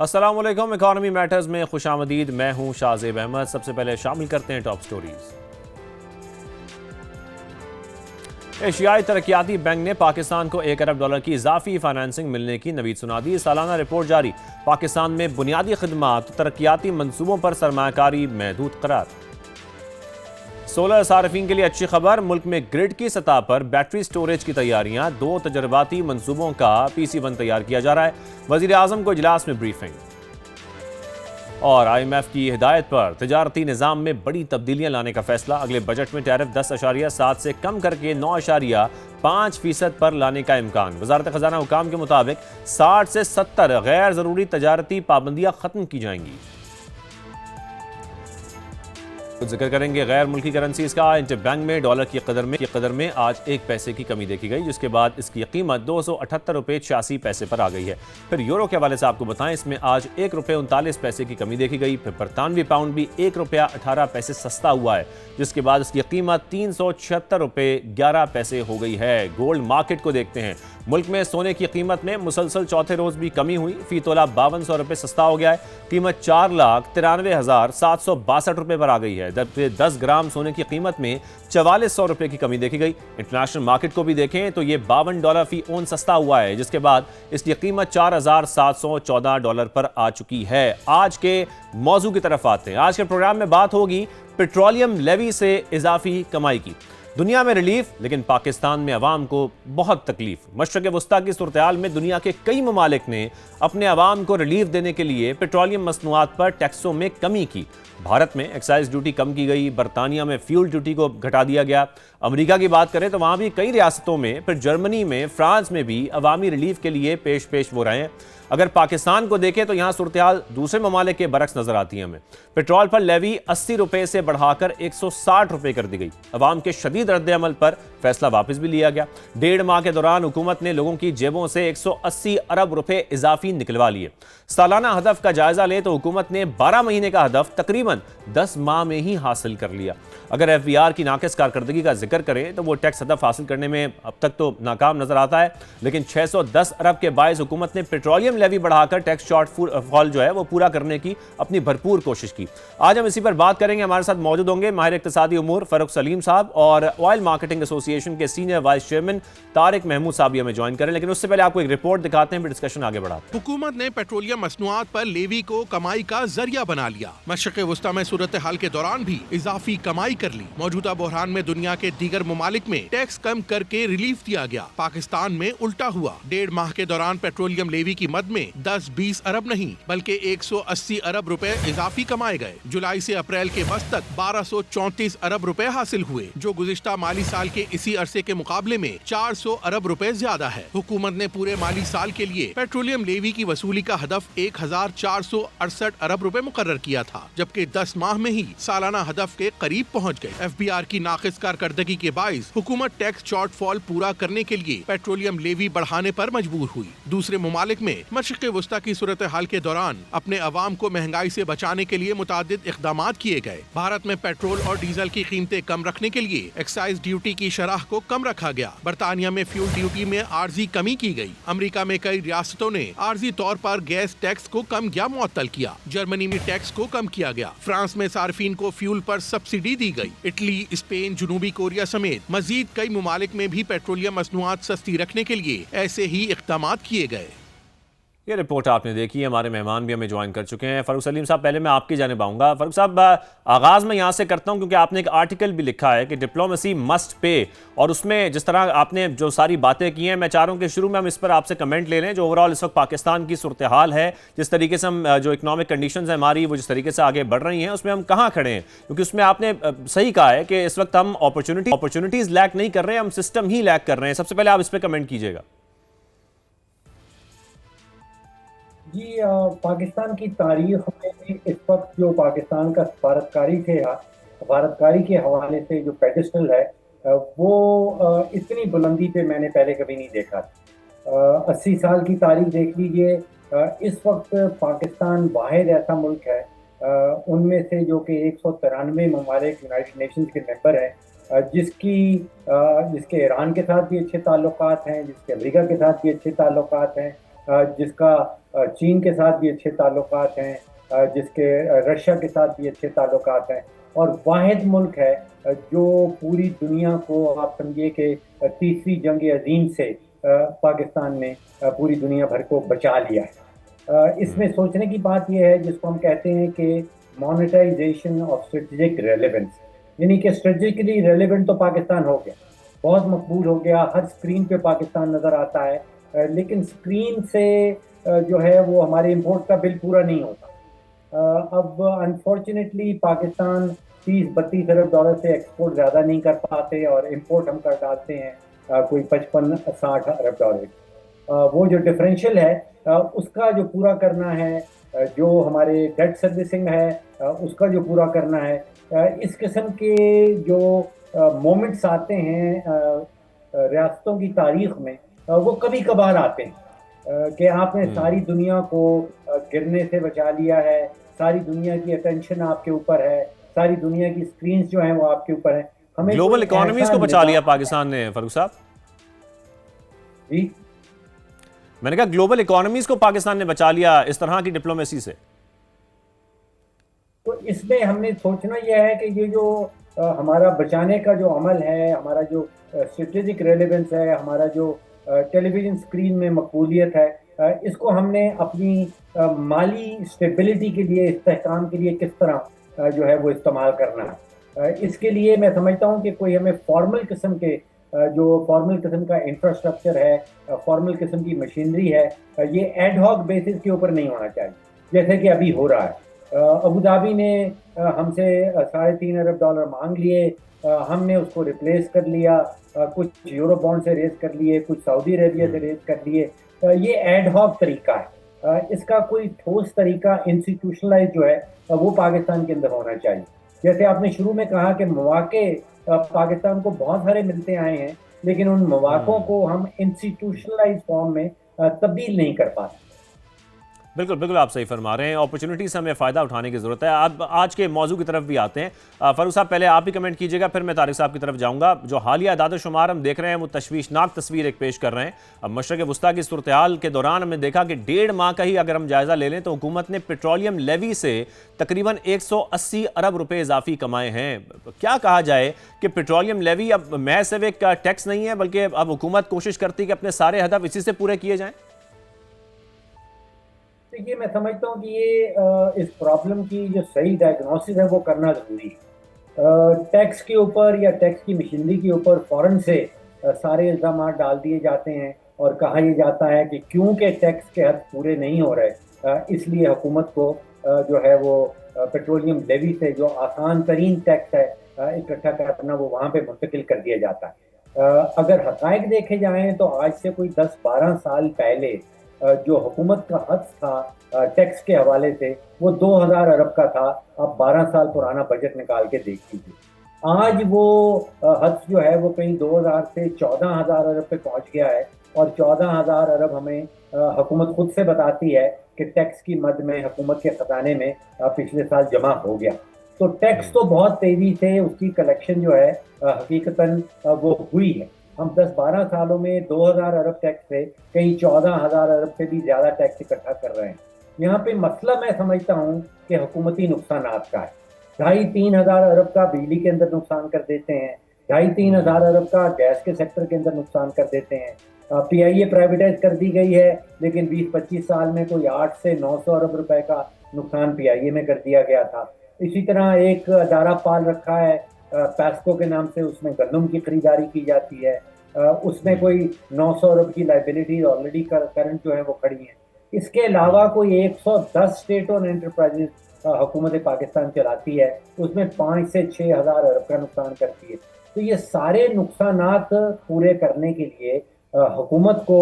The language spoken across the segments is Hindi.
अस्सलाम वालेकुम। इकॉनमी मैटर्स में खुशामदीद। मैं हूं शाहजेब अहमद। सबसे पहले शामिल करते हैं टॉप स्टोरीज। एशियाई तरक्याती बैंक ने पाकिस्तान को $1 अरब की इजाफी फाइनेंसिंग मिलने की नवीद सुना दी। सालाना रिपोर्ट जारी। पाकिस्तान में बुनियादी खिदमात तरक्याती मंसूबों पर सरमायाकारी महदूद करार। सोलर सार्फिन के लिए अच्छी खबर। मुल्क में ग्रिड की सतह पर बैटरी स्टोरेज की तैयारियां। 2 तजर्बाती मंसूबों का PC1 तैयार किया जा रहा है। वजीर आजम को इजलास में ब्रीफिंग। और IMF की हिदायत पर तिजारती निज़ाम में बड़ी तब्दीलियां लाने का फैसला। अगले बजट में टैरिफ 10.7 से कम करके 9.5% पर लाने का इम्कान। वजारत खजाना हुकाम के मुताबिक 60 से 70 गैर ज़रूरी तजारती पाबंदियां खत्म की जाएंगी। जिक्र करेंगे गैर मुल्की करेंसीज का। इंटरबैंक में डॉलर की कदर में आज 1 पैसे की कमी देखी गई, जिसके बाद इसकी कीमत 278 रुपये 86 पैसे पर आ गई है। फिर यूरो के हवाले से आपको बताएं, इसमें आज 1 रुपये 39 पैसे की कमी देखी गई। फिर बरतानवी पाउंड भी 1 रुपया 18 पैसे सस्ता हुआ है, जिसके बाद इसकी कीमत 376 रुपये 11 पैसे हो गई है। गोल्ड मार्केट को देखते हैं। मुल्क में सोने की कीमत में मुसलसल चौथे रोज भी कमी हुई। फी तोला 5200 रुपये सस्ता हो गया है। कीमत 4,93,762 रुपये पर आ गई है। 10 ग्राम सोने की कीमत में 4400 रुपये की कमी देखी गई। इंटरनेशनल मार्केट को भी देखें तो ये $52 फी ओन सस्ता हुआ है, जिसके बाद इसकी कीमत $4,714 पर आ चुकी है। आज के मौजू की तरफ आते हैं। आज के प्रोग्राम में बात होगी पेट्रोलियम लेवी से इजाफी कमाई की। दुनिया में रिलीफ, लेकिन पाकिस्तान में अवाम को बहुत तकलीफ। मशरक़ वस्ता की सूरत-ए-हाल में दुनिया के कई ममालिक ने अपने अवाम को रिलीफ देने के लिए पेट्रोलियम मसनूआत पर टैक्सों में कमी की। भारत में एक्साइज ड्यूटी कम की गई। बरतानिया में फ्यूल ड्यूटी को घटा दिया गया। अमेरिका की बात करें तो वहां भी कई रियासतों में, फिर जर्मनी में, फ्रांस में भी अवामी रिलीफ के लिए पेश वो रहे हैं। अगर पाकिस्तान को देखें तो यहां सूरत-ए-हाल दूसरे ममालिक के बरक्स नजर आती है हमें। पेट्रोल पर लेवी 80 रुपए से बढ़ाकर 160 रुपए कर दी गई। अवाम के शदीद रद्द-ए-अमल पर फैसला वापस भी लिया गया। 1.5 माह के दौरान हुकूमत ने लोगों की जेबों से 180 अरब रुपए इजाफी निकलवा लिए। सालाना हदफ का जायजा ले तो हुकूमत ने 12 महीने का हदफ तकरीबन 10 माह में ही हासिल कर लिया। अगर FBR की नाकिस कारकर्दगी का जिक्र करें तो वो टैक्स हदफ हासिल करने में अब तक तो नाकाम नजर आता है, लेकिन 610 अरब के बायस हुकूमत ने पेट्रोलियम लेवी बढ़ाकर टैक्स शॉर्टफॉल जो है वो पूरा करने की अपनी भरपूर कोशिश की। आज हम इसी पर बात करेंगे। हमारे साथ मौजूद होंगे माहिर इक्तिसादी उमूर फारूक सलीम साहब और ऑयल मार्केटिंग एसोसिएशन के senior vice chairman Tariq Mahmood sahab भी हमें ज्वाइन करें। लेकिन उससे पहले आपको एक रिपोर्ट दिखाते हैं, फिर डिस्कशन आगे बढ़ाते हैं। हुकूमत ने पेट्रोलियम मसनूआत पर लेवी को कमाई का जरिया बना लिया। मशरक़ वस्ता में सूरत हाल के दौरान भी इजाफी कमाई कर ली। मौजूदा बहरान में दुनिया के दीगर ममालिक में टैक्स कम करके रिलीफ दिया गया। पाकिस्तान में उल्टा हुआ। 1.5 माह के दौरान पेट्रोलियम लेवी की मद में 10-20 अरब नहीं बल्कि 180 अरब रुपए इजाफी कमाए गए। जुलाई से अप्रैल के बस तक 1234 अरब रुपए हासिल हुए, जो गुज़िश्ता माली साल के इसी अरसे के मुकाबले में 400 अरब रुपए ज्यादा है। हुकूमत ने पूरे माली साल के लिए पेट्रोलियम लेवी की वसूली का हदफ 1468 अरब रुपए मुकर्रर किया था, जबकि 10 माह में ही सालाना हदफ के करीब पहुँच गए। FBR की नाकिस कारकर्दगी के बाइस हुकूमत टैक्स शॉर्टफॉल पूरा करने के लिए पेट्रोलियम लेवी बढ़ाने पर मजबूर हुई। दूसरे ममालिक में मशरक़ वस्ता की सूरत हाल के दौरान अपने अवाम को महंगाई से बचाने के लिए मुतादिद इक़दामात किए गए। भारत में पेट्रोल और डीजल की कीमतें कम रखने के लिए एक्साइज ड्यूटी की शरह को कम रखा गया। बरतानिया में फ्यूल ड्यूटी में आर्जी कमी की गई। अमेरिका में कई रियासतों ने आर्जी तौर पर गैस टैक्स को कम या मुअत्तल किया। जर्मनी में टैक्स को कम किया गया। फ्रांस में सार्फिन को फ्यूल पर सब्सिडी दी गई। इटली, स्पेन, जनूबी कोरिया समेत मजीद कई ममालिक में भी पेट्रोलियम मसनूआत सस्ती रखने के लिए ऐसे ही इक़दामात किए गए। ये रिपोर्ट आपने देखी है। हमारे मेहमान भी हमें ज्वाइन कर चुके हैं। फारूक सलीम साहब, पहले मैं आपकी जानिब आऊँगा। फारूक साहब, आगाज़ में यहाँ से करता हूँ क्योंकि आपने एक आर्टिकल भी लिखा है कि डिप्लोमेसी मस्ट पे, और उसमें जिस तरह आपने जो सारी बातें की हैं, मैं चाह रहा हूँ कि शुरू में हम इस पर आपसे कमेंट ले लें। जो ओवरऑल इस वक्त पाकिस्तान की सूरत हाल है, जिस तरीके से हम जो इकनॉमिक कंडीशंस हैं हमारी, वो जिस तरीके से आगे बढ़ रही हैं, उसमें हम कहाँ खड़े हैं? क्योंकि उसमें आपने सही कहा है कि इस वक्त हम अपॉर्चुनिटीज़ लैक नहीं कर रहे हैं, हम सिस्टम ही लैक कर रहे हैं। सबसे पहले आप इस पर कमेंट कीजिएगा। जी, पाकिस्तान की तारीख में इस वक्त जो पाकिस्तान का सफारतकारी के हवाले से जो पेडिस्टल है, वो इतनी बुलंदी पे मैंने पहले कभी नहीं देखा। 80 साल की तारीख देख लीजिए। इस वक्त पाकिस्तान वाहिद ऐसा मुल्क है उनमें से जो कि 193 ममालिक यूनाइटेड नेशंस के मेंबर हैं, जिसके ईरान के साथ भी अच्छे ताल्लुकात हैं, जिसके अमेरिका के साथ भी अच्छे ताल्लुकात हैं, जिसका चीन के साथ भी अच्छे ताल्लुकात हैं, जिसके रशिया के साथ भी अच्छे ताल्लुकात हैं, और वाहिद मुल्क है जो पूरी दुनिया को आप समझिए कि तीसरी जंग अजीम से पाकिस्तान ने पूरी दुनिया भर को बचा लिया है। इसमें सोचने की बात यह है जिसको हम कहते हैं कि मोनेटाइजेशन ऑफ स्ट्रेटेजिक रेलेवेंस, यानी कि स्ट्रेटेजिकली रेलेवेंट तो पाकिस्तान हो गया, बहुत मकबूल हो गया, हर स्क्रीन पे पाकिस्तान नज़र आता है, लेकिन स्क्रीन से जो है वो हमारे इंपोर्ट का बिल पूरा नहीं होता। अब अनफॉर्चुनेटली पाकिस्तान 30-32 अरब डॉलर से एक्सपोर्ट ज़्यादा नहीं कर पाते और इंपोर्ट हम कर डालते हैं कोई 55-60 अरब डॉलर। वो जो डिफरेंशियल है उसका जो पूरा करना है, जो हमारे डेट सर्विसिंग है उसका जो पूरा करना है, इस किस्म के जो मोमेंट्स आते हैं रियासतों की तारीख में, वो कभी कभार आते हैं कि आपने सारी दुनिया को गिरने से बचा लिया है, सारी दुनिया की अटेंशन आपके ऊपर है, सारी दुनिया की स्क्रीन्स जो हैं वो आपके ऊपर है। हमें ग्लोबल इकोनॉमीज को बचा लिया पाकिस्तान ने फारूक साहब। जी, मैंने कहा ग्लोबल इकोनॉमीज को पाकिस्तान ने बचा लिया इस तरह की डिप्लोमेसी से। तो इसमें हमने सोचना यह है कि ये जो हमारा बचाने का जो अमल है, हमारा जो स्ट्रेटेजिक रेलेवेंस है, हमारा जो टेलीविजन स्क्रीन में मकबूलियत है, इसको हमने अपनी माली स्टेबिलिटी के लिए, इस्तेहकाम के लिए किस तरह जो है वो इस्तेमाल करना है। इसके लिए मैं समझता हूँ कि कोई हमें फॉर्मल किस्म के जो फॉर्मल किस्म का इंफ्रास्ट्रक्चर है, फॉर्मल किस्म की मशीनरी है, ये एड हॉक बेसिस के ऊपर नहीं होना चाहिए जैसे कि अभी हो रहा है। अबू धाबी ने हमसे 3.5 अरब डॉलर मांग लिए, हमने उसको रिप्लेस कर लिया, कुछ यूरो बॉन्ड से रेज कर लिए, कुछ सऊदी अरेबिया से रेज कर लिए। ये एड हॉक तरीका है, इसका कोई ठोस तरीका इंस्टीट्यूशनलाइज जो है वो पाकिस्तान के अंदर होना चाहिए। जैसे आपने शुरू में कहा कि मौके पाकिस्तान को बहुत सारे मिलते आए हैं, लेकिन उन मौकों को हम इंस्टीट्यूशनलाइज फॉर्म में तब्दील नहीं कर पाते। बिल्कुल बिल्कुल आप सही फरमा रहे हैं, अपॉर्चुनिटी से हमें फ़ायदा उठाने की ज़रूरत है। आप आज के मौजू की तरफ भी आते हैं। फारूक साहब पहले आप ही कमेंट कीजिएगा, फिर मैं तारिक साहब की तरफ जाऊंगा। जो हालिया आदाद-ओ-शुमार हम देख रहे हैं वो तशवीशनाक तस्वीर एक पेश कर रहे हैं। अब मशरक़ वस्ता की सूरत हाल के दौरान हमने देखा कि 1.5 माह का ही अगर हम जायज़ा ले लें तो हुकूमत ने पेट्रोलियम लेवी से तकरीबन 180 अरब रुपये इजाफी कमाए हैं। क्या कहा जाए कि पेट्रोलियम लेवी अब महज सिर्फ एक टैक्स नहीं है, बल्कि अब हुकूमत कोशिश करती है कि अपने सारे हदफ इसी से पूरे किए जाएँ। देखिए, मैं समझता हूँ कि ये इस प्रॉब्लम की जो सही डायग्नोसिस है वो करना ज़रूरी है। टैक्स के ऊपर या टैक्स की मशीनरी के ऊपर फ़ौरन से सारे इल्ज़ाम डाल दिए जाते हैं और कहा यह जाता है कि क्योंकि टैक्स के हद पूरे नहीं हो रहे, इसलिए हुकूमत को जो है वो पेट्रोलियम लेवी से जो आसान तरीन टैक्स है इकट्ठा करना, वो वहाँ पे मुंतकिल कर दिया जाता है। अगर हक़ाइक़ देखे जाएँ तो आज से कोई 10-12 साल पहले जो हुकूमत का हद था टैक्स के हवाले से वो 2000 अरब का था। अब 12 साल पुराना बजट निकाल के देख लीजिए, आज वो हद जो है वो कहीं 2000 से 14,000 अरब पे पहुंच गया है, और 14,000 अरब हमें हुकूमत खुद से बताती है कि टैक्स की मद में हुकूमत के खजाने में पिछले साल जमा हो गया। तो टैक्स तो बहुत तेजी से उसकी कलेक्शन जो है हकीकतन वो हुई है। हम 10-12 सालों में 2000 अरब टैक्स से कहीं 14,000 अरब से भी ज़्यादा टैक्स इकट्ठा कर रहे हैं। यहाँ पे मसला मैं समझता हूँ कि हुकूमती नुकसानात का है। 2,500-3 हज़ार अरब का बिजली के अंदर नुकसान कर देते हैं, 2,500-3 हज़ार अरब का गैस के सेक्टर के अंदर नुकसान कर देते हैं। PIA प्राइवेटाइज कर दी गई है, लेकिन 20-25 साल में कोई 800 से 900 अरब रुपए का नुकसान PIA में कर दिया गया था। इसी तरह एक अदारा पाल रखा है पैस्को के नाम से, उसमें गंदम की खरीदारी की जाती है, उसमें कोई 900 अरब की लाइबिलिटी ऑलरेडी करंट जो है वो खड़ी है। इसके अलावा कोई 110 स्टेट और एंटरप्राइजेज हुकूमत पाकिस्तान चलाती है, उसमें 5 से 6 हज़ार अरब का नुकसान करती है। तो ये सारे नुकसानात पूरे करने के लिए हुकूमत को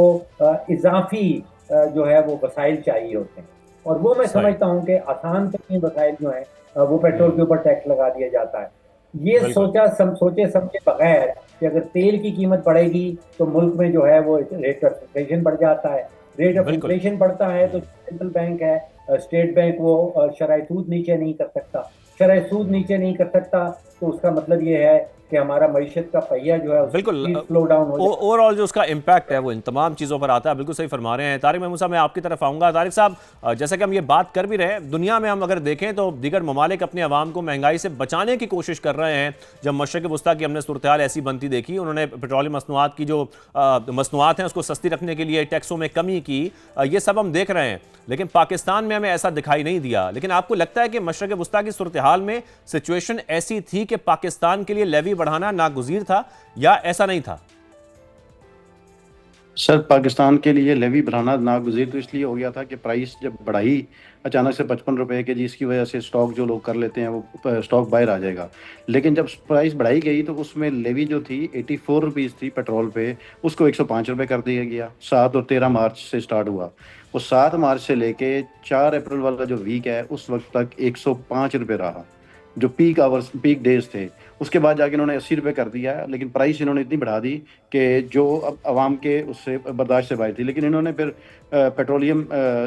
इजाफी जो है वो वसाइल चाहिए होते हैं, और वो मैं समझता हूँ कि आसान तरीन वसाइल जो है वो पेट्रोल के ऊपर टैक्स लगा दिया जाता है। ये सोचे समझे बगैर कि अगर तेल की कीमत बढ़ेगी तो मुल्क में जो है वो रेट ऑफ इन्फ्लेशन बढ़ जाता है। रेट ऑफ इन्फ्लेशन बढ़ता है तो सेंट्रल बैंक है, स्टेट बैंक, वो शरह सूद नीचे नहीं कर सकता। शरह सूद नीचे नहीं कर सकता तो उसका मतलब ये है कि हमारा मईशत का पहिया जो है बिल्कुल स्लो डाउन हो जाए। ओवरऑल जो उसका इम्पैक्ट है वो इन तमाम चीज़ों पर आता है। बिल्कुल सही फरमा रहे हैं तारिक महमूद साहब। मैं आपकी तरफ आऊँगा। तारिक साहब, जैसा कि हम ये बात कर भी रहे हैं, दुनिया में हम अगर देखें तो दीगर ममालिक अपने अवाम को महंगाई से बचाने की कोशिश कर रहे हैं। जब मशरक़ वस्ता की हमने सूरत हाल ऐसी बनती देखी, उन्होंने पेट्रोलियम मसनूआत की जो मसनूआत हैं उसको सस्ती रखने के लिए टैक्सों में कमी की। ये सब हम देख रहे हैं, लेकिन पाकिस्तान में हमें ऐसा दिखाई नहीं दिया। लेकिन आपको लगता है कि मशरक़ वस्ता की सूरत हाल में सिचुएशन ऐसी थी कि पाकिस्तान के लिए लेवी बढ़ाना नागुज़ीर था, या ऐसा नहीं था? सर, पाकिस्तान के लिए लेवी बढ़ाना नागुज़ीर तो इसलिए हो गया था कि प्राइस जब बढ़ाई अचानक से 55 रुपए के, जिसकी वजह से स्टॉक जो लोग कर लेते हैं वो स्टॉक बाहर आ जाएगा। लेकिन जब प्राइस बढ़ाई गई तो उसमें लेवी जो थी 84 रुपीज़ थी पेट्रोल पे, उसको 105 रुपए कर दिया गया। 7 और 13 मार्च से स्टार्ट हुआ। वो 7 मार्च से लेके 4 अप्रैल वाला जो वीक है उस वक्त तक 105 रुपए रहा, जो पीक डेज थे। उसके बाद जाके इन्होंने 80 रुपए कर दिया, लेकिन प्राइस इन्होंने इतनी बढ़ा दी कि जो अब आवाम के उससे बर्दाश्त से बाहर थी। लेकिन इन्होंने फिर पेट्रोलियम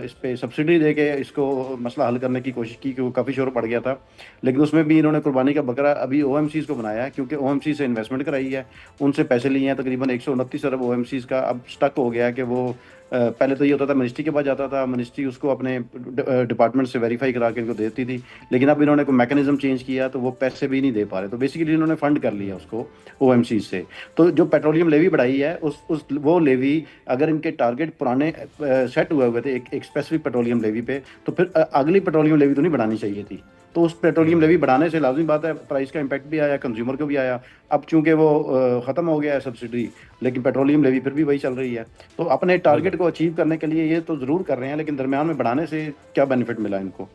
इस पे सब्सिडी दे के इसको मसला हल करने की कोशिश की, कि वो काफ़ी शोर पड़ गया था। लेकिन उसमें भी इन्होंने कुर्बानी का बकरा अभी ओएमसीज़ को बनाया है, क्योंकि ओएमसी से इन्वेस्टमेंट कराई है, उनसे पैसे लिए हैं तकरीबन 129 अरब ओएमसीज़ का। अब स्टक हो गया है कि वो पहले तो ये होता था मिनिस्ट्री के पास जाता था, मिनिस्ट्री उसको अपने डिपार्टमेंट से वेरीफाई करा के इनको देती थी। लेकिन अब इन्होंने कोई मैकेनिज्म चेंज किया तो वो पैसे भी नहीं दे पा रहे, तो बेसिकली इन्होंने फंड कर लिया उसको ओएमसी से। तो जो पेट्रोलियम लेवी बढ़ाई है उस वो लेवी, अगर इनके टारगेट पुराने सेट हुए थे एक स्पेसिफिक पेट्रोलियम लेवी पे, तो फिर अगली पेट्रोलियम लेवी तो नहीं बढ़ानी चाहिए थी। तो उस पेट्रोलियम लेवी बढ़ाने से लाजमी बात है प्राइस का इम्पैक्ट भी आया, कंज्यूमर को भी आया। अब चूंकि वो ख़त्म हो गया है सब्सिडी, लेकिन पेट्रोलियम लेवी फिर भी वही चल रही है। तो अपने टारगेट को अचीव करने के लिए ये तो ज़रूर कर रहे हैं, लेकिन दरमियान में बढ़ाने से क्या बेनिफिट मिला इनको?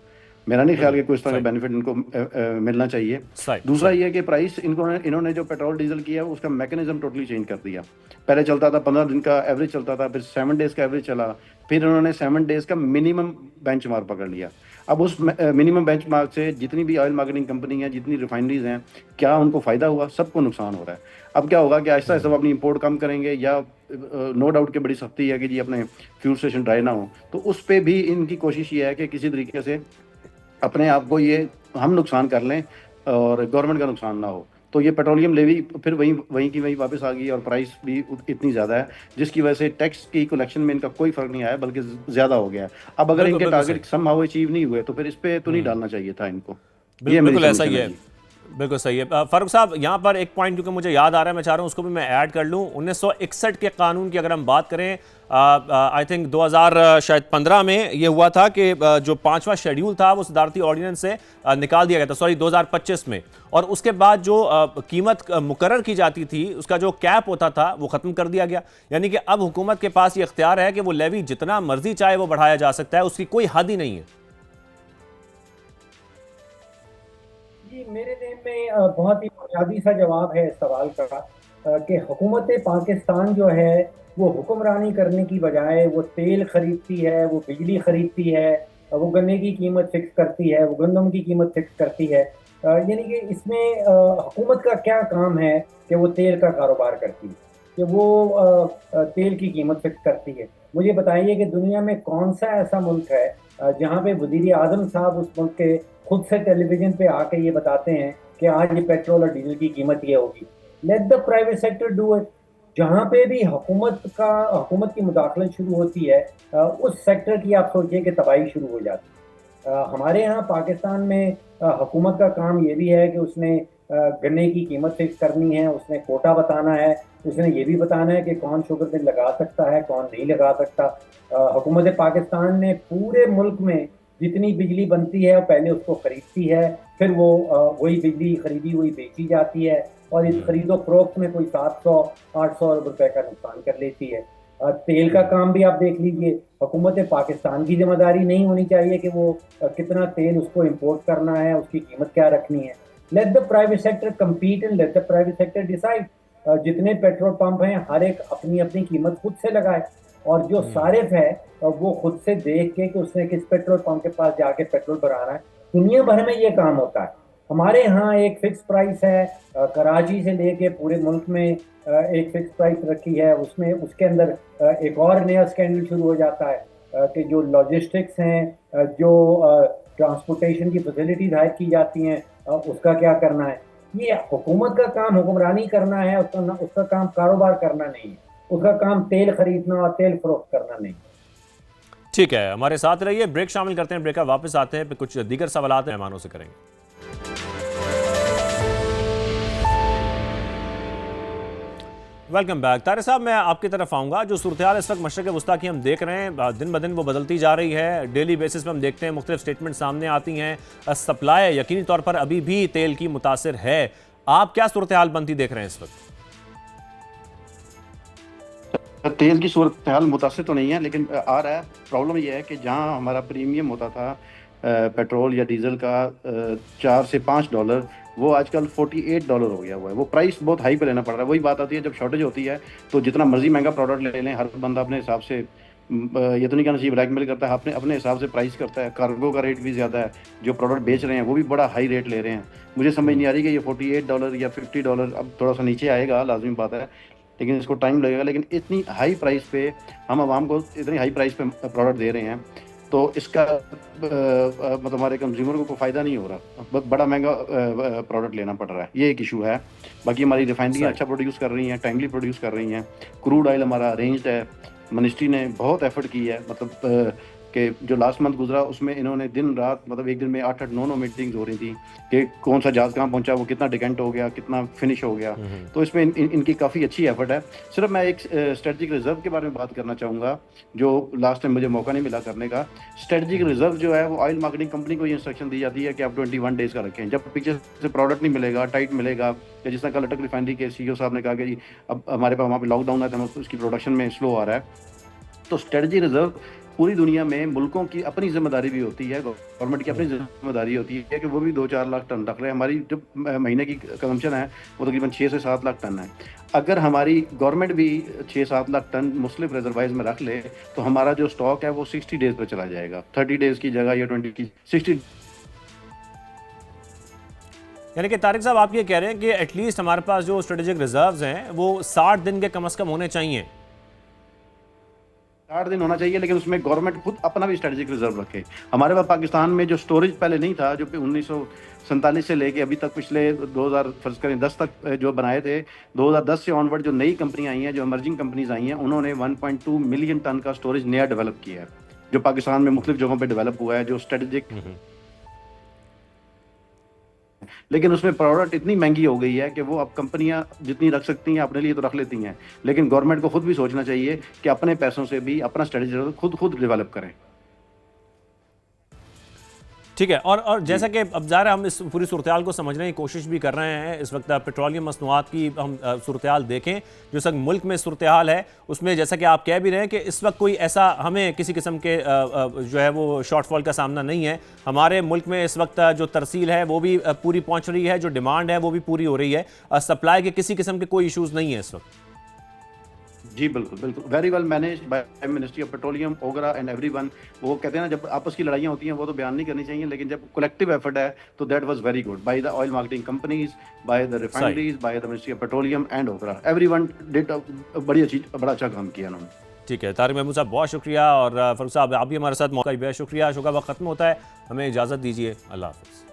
मेरा नहीं ख्याल कि कोई इस तरह का बेनिफिट इनको मिलना चाहिए। दूसरा ये है कि प्राइस इन्होंने जो पेट्रोल डीजल किया है उसका मैकेनिज्म टोटली चेंज कर दिया। पहले चलता था 15 दिन का एवरेज चलता था, फिर 7 डेज का एवरेज चला, फिर उन्होंने 7 डेज का मिनिमम बेंचमार्क पकड़ लिया। अब उस मिनिमम बेंचमार्क से जितनी भी ऑयल मार्केटिंग कंपनी है, जितनी रिफाइनरीज हैं, क्या उनको फ़ायदा हुआ? सबको नुकसान हो रहा है। अब क्या होगा कि आहिस्ता आहिस्ता अपनी इंपोर्ट कम करेंगे, या नो डाउट कि बड़ी सख्ती है कि जी अपने फ्यूल स्टेशन ड्राई ना हो, तो उस पर भी इनकी कोशिश ये है कि किसी तरीके से अपने आप को ये हम नुकसान कर लें और गवर्नमेंट का नुकसान ना हो। तो ये पेट्रोलियम लेवी फिर वहीं की वहीं वापस आ गई, और प्राइस भी इतनी ज़्यादा है जिसकी वजह से टैक्स की कलेक्शन में इनका कोई फ़र्क नहीं आया, बल्कि ज़्यादा हो गया। अब अगर इनके टारगेट समहाउ अचीव नहीं हुए तो फिर इस पर तो नहीं डालना चाहिए था इनको। बिल्कुल ऐसा ही है, बिल्कुल सही है। फारूक साहब, यहाँ पर एक पॉइंट क्योंकि मुझे याद आ रहा है, मैं चाह रहा हूँ उसको भी मैं ऐड कर लूँ। 1961 के कानून की अगर हम बात करें, आई थिंक 2015 में ये हुआ था कि जो 5वां शेड्यूल था वो सदारती ऑर्डिनेंस से निकाल दिया गया था, सॉरी 2025 में। और उसके बाद जो कीमत मुकर्रर की जाती थी, उसका जो कैप होता था वो ख़त्म कर दिया गया। यानी कि अब हुकूमत के पास ये इख्तियार है कि वो लेवी जितना मर्जी चाहे वो बढ़ाया जा सकता है, उसकी कोई हद ही नहीं है। मेरे ज़हन में बहुत ही बुनियादी सा जवाब है इस सवाल का, कि हुकूमत पाकिस्तान जो है वो हुक्मरानी करने की बजाय वो तेल खरीदती है, वो बिजली खरीदती है, वो गन्ने की कीमत फिक्स करती है, वो गंदम की कीमत फिक्स करती है। यानी कि इसमें हुकूमत का क्या काम है कि वो तेल का कारोबार करती है, कि वो तेल की कीमत फिक्स करती है। मुझे बताइए कि दुनिया में कौन सा ऐसा मुल्क है जहाँ पे वज़ीर आज़म साहब उस मुल्क के खुद से टेलीविजन पे आके ये बताते हैं कि आज ये पेट्रोल और डीजल की कीमत ये होगी। Let the private sector do it. जहाँ पे भी हुकूमत की मुदाखलत शुरू होती है, उस सेक्टर की आप सोचिए कि तबाही शुरू हो जाती है। हमारे यहाँ पाकिस्तान में हुकूमत का काम ये भी है कि उसने गन्ने की कीमत फिक्स करनी है, उसने कोटा बताना है, उसने ये भी बताना है कि कौन शुगर मिल लगा सकता है, कौन नहीं लगा सकता। हुकूमत पाकिस्तान ने पूरे मुल्क में जितनी बिजली बनती है पहले उसको खरीदती है, फिर वो वही बिजली खरीदी हुई बेची जाती है, और इस खरीदो फरोख्त में कोई 700-800 अरब रुपए का नुकसान कर लेती है। तेल का काम भी आप देख लीजिए, हुकूमत पाकिस्तान की जिम्मेदारी नहीं होनी चाहिए कि वो कितना तेल उसको इंपोर्ट करना है, उसकी कीमत क्या रखनी है। Let the private sector compete and let the private sector decide. जितने पेट्रोल पंप हैं हर एक अपनी अपनी कीमत खुद से लगाए, और जो सारिफ है वो खुद से देख के कि उसने किस पेट्रोल पंप के पास जाके पेट्रोल भराना है। दुनिया भर में ये काम होता है। हमारे यहाँ एक फिक्स प्राइस है, कराची से लेके पूरे मुल्क में एक फिक्स प्राइस रखी है। उसमें उसके अंदर एक और नया स्कैंडल शुरू हो जाता है कि जो लॉजिस्टिक्स हैं, जो ट्रांसपोर्टेशन की फैसिलिटीज हायर की जाती हैं, उसका क्या करना है। ये हुकूमत का काम हुक्मरानी करना है, उसका काम कारोबार करना नहीं है, उसका काम तेल खरीदना और तेल फरोख्त करना नहीं। ठीक है, हमारे साथ रहिए, ब्रेक शामिल करते हैं, ब्रेक का वापस आते हैं, फिर कुछ दीगर सवाल मेहमानों से करेंगे। Welcome back. तारिक साहब, मैं आपकी तरफ आऊँगा। जो सूरत हाल इस वक्त मशरक़ वस्ता की हम देख रहे हैं, दिन ब दिन वो बदलती जा रही है। डेली बेसिस पे हम देखते हैं मुख्तलिफ स्टेटमेंट सामने आती हैं। सप्लाई यकीनी तौर पर अभी भी तेल की मुतासिर है। आप क्या सूरत हाल बनती देख रहे हैं इस वक्त? तेल की सूरत हाल मुतासिर तो नहीं है, लेकिन आ रहा है। प्रॉब्लम यह है कि जहां हमारा प्रीमियम होता था पेट्रोल या डीजल का $4 से $5, वो आजकल $48 हो गया हुआ है। वो प्राइस बहुत हाई पे लेना पड़ रहा है। वही बात आती है, जब शॉर्टेज होती है तो जितना मर्जी महंगा प्रोडक्ट ले लें, हर बंदा अपने हिसाब से, ये तो नहीं कहना चाहिए ब्लैकमेल करता है, अपने अपने हिसाब से प्राइस करता है। कार्गो का रेट भी ज़्यादा है, जो प्रोडक्ट बेच रहे हैं वो भी बड़ा हाई रेट ले रहे हैं। मुझे समझ नहीं आ रही कि ये $48 या $50 अब थोड़ा सा नीचे आएगा, लाजमी बात है, लेकिन इसको टाइम लगेगा। लेकिन इतनी हाई प्राइस पे हम आवाम को इतनी हाई प्राइस पे प्रोडक्ट दे रहे हैं, तो इसका मतलब हमारे कंज्यूमर को फ़ायदा नहीं हो रहा, बहुत बड़ा महंगा प्रोडक्ट लेना पड़ रहा है। ये एक इशू है। बाकी हमारी रिफाइनरियाँ अच्छा प्रोड्यूस कर रही हैं, टाइमली प्रोड्यूस कर रही हैं। क्रूड ऑयल हमारा अरेंज्ड है। मिनिस्ट्री ने बहुत एफर्ट की है, मतलब कि जो लास्ट मंथ गुजरा उसमें इन्होंने दिन रात, मतलब एक दिन में 8-8, 9-9 मीटिंग्स हो रही थी कि कौन सा जहाज कहाँ पहुंचा, वो कितना डिकेंट हो गया, कितना फिनिश हो गया। तो इसमें इनकी काफ़ी अच्छी एफर्ट है। सिर्फ मैं एक स्ट्रेटजिक रिजर्व के बारे में बात करना चाहूँगा, जो लास्ट टाइम मुझे मौका नहीं मिला करने का। स्ट्रेटजिक रिजर्व जो है वो ऑयल मार्केटिंग कंपनी को ये इंस्ट्रक्शन दी जाती है कि आप 21 डेज़ का रखें। जब पीछे से प्रोडक्ट नहीं मिलेगा, टाइट मिलेगा, या जिस तरह कल अटक रिफाइनरी के CEO साहब ने कहा कि जी अब हमारे पास वहाँ पर लॉकडाउन है, तो उसकी प्रोडक्शन में स्लो आ रहा है। तो स्ट्रेटजी रिजर्व पूरी दुनिया में मुल्कों की अपनी जिम्मेदारी भी होती है, गवर्नमेंट की अपनी जिम्मेदारी होती है कि वो भी 2-4 लाख टन रख रहे हैं। हमारी जो महीने की कंजम्पशन है वो तकरीबन 6 से 7 लाख टन है। अगर हमारी गवर्नमेंट भी 6-7 लाख टन मुख्तलिफ रिजर्वाइज में रख ले, तो हमारा जो स्टॉक है वो 60 डेज पर चला जाएगा। 30 डेज की जगह या 20 की 60। यानी कि तारिक साहब, आप ये कह रहे हैं कि एटलीस्ट हमारे पास जो स्ट्रेटेजिक रिजर्व्स हैं वो 60 दिन के कम से कम होने चाहिए। 60 दिन होना चाहिए, लेकिन उसमें गवर्नमेंट खुद अपना भी स्ट्रेटेजिक रिजर्व रखे। हमारे पास पाकिस्तान में जो स्टोरेज पहले नहीं था, जो 1947 से लेके अभी तक, पिछले 2000 फर्ज करें 10 तक जो बनाए थे, 2010 से ऑनवर्ड जो नई कंपनियां आई हैं, जो इमर्जिंग कंपनीज आई हैं, उन्होंने 1.2 मिलियन टन का स्टोरेज नया डेवलप किया है, जो पाकिस्तान में मुख्तलिफ जगहों पर डेवलप हुआ है, जो स्ट्रेटेजिक। लेकिन उसमें प्रोडक्ट इतनी महंगी हो गई है कि वो अब कंपनियां जितनी रख सकती हैं अपने लिए तो रख लेती हैं, लेकिन गवर्नमेंट को खुद भी सोचना चाहिए कि अपने पैसों से भी अपना स्ट्रेटेजी खुद डेवलप करें। ठीक है, और जैसा कि अब ज़ाहिर है हम इस पूरी सूरत को समझने की कोशिश भी कर रहे हैं। इस वक्त पेट्रोलियम मसनूआत की हम सूरत देखें, जो इस वक्त मुल्क में सूरत है उसमें, जैसा कि आप कह भी रहे हैं कि इस वक्त कोई ऐसा हमें किसी किस्म के जो है वो शॉर्टफॉल का सामना नहीं है। हमारे मुल्क में इस वक्त जो तरसील है वो भी पूरी पहुँच रही है, जो डिमांड है वो भी पूरी हो रही है। सप्लाई के किसी किस्म के कोई इशूज़ नहीं है इस वक्त। जी बिल्कुल बिल्कुल, very well managed by ministry of petroleum, OGRA and everyone. वो कहते हैं ना, जब आपस की लड़ाइयाँ होती हैं वो तो बयान नहीं करनी चाहिए, लेकिन जब कलेक्टिव एफर्ट है तो that was very good by the oil marketing companies, by the refineries, by the ministry of petroleum and OGRA. Everyone did बड़ा अच्छा काम किया उन्होंने। ठीक है, तारिक महमूद साहब बहुत शुक्रिया, और फारूक साहब आप भी हमारे साथ मौका, बेहद शुक्रिया। शो का वक्त खत्म होता है, हमें इजाज़त दीजिए। अल्लाह हाफ़िज़।